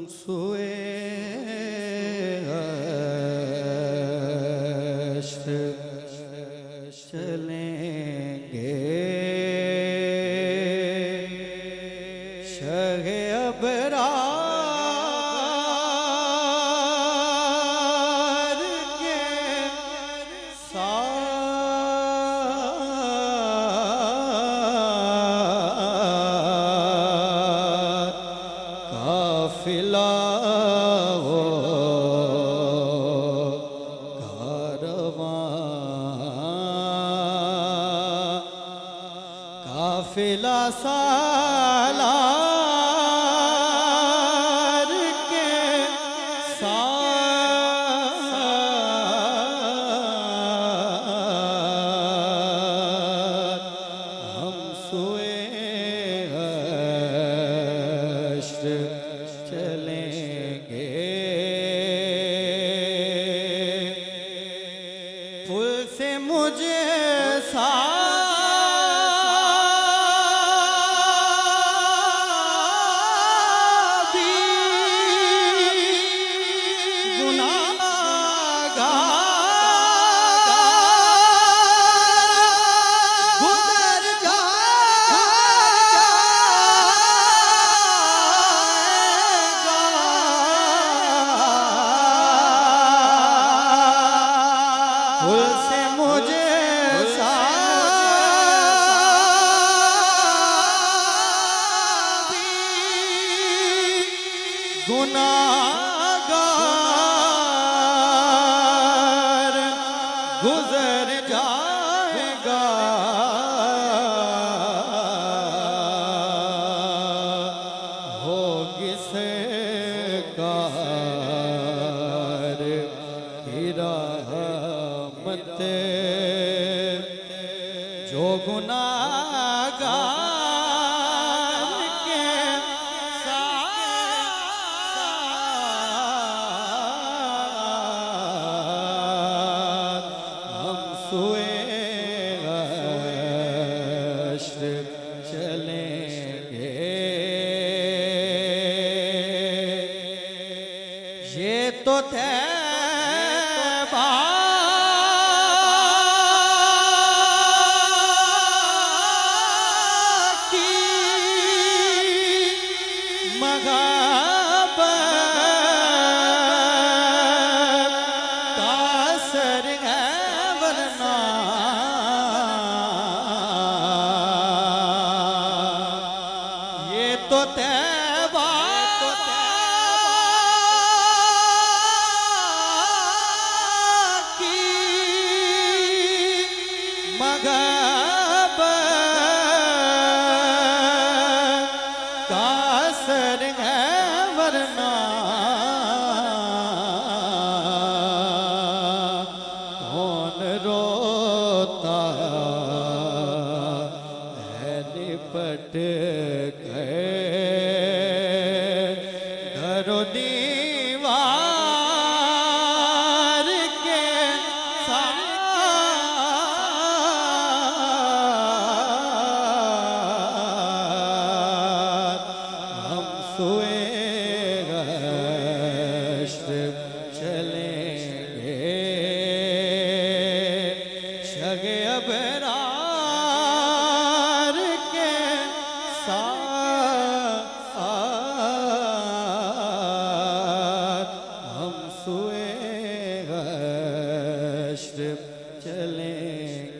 सोए अश्र चलेंगे शगे अबरार के साथ काफिला वो काफिला सालार के साथ हम सोए अश्र चलेंगे पुल से मुझे से मुझे गुनाहगार गुजर जाएगा होगी से कार रहमत जो गुनाहगार के साथ हम सोए अश्र चलेंगे ये तो तैबा तो तैबा की मगहब का असर है वरना कौन रोता है निपट दीवार के साथ हम सोए अश्र चलेंगे शगे अबरार के साथ सोए अश्र चलेंगे।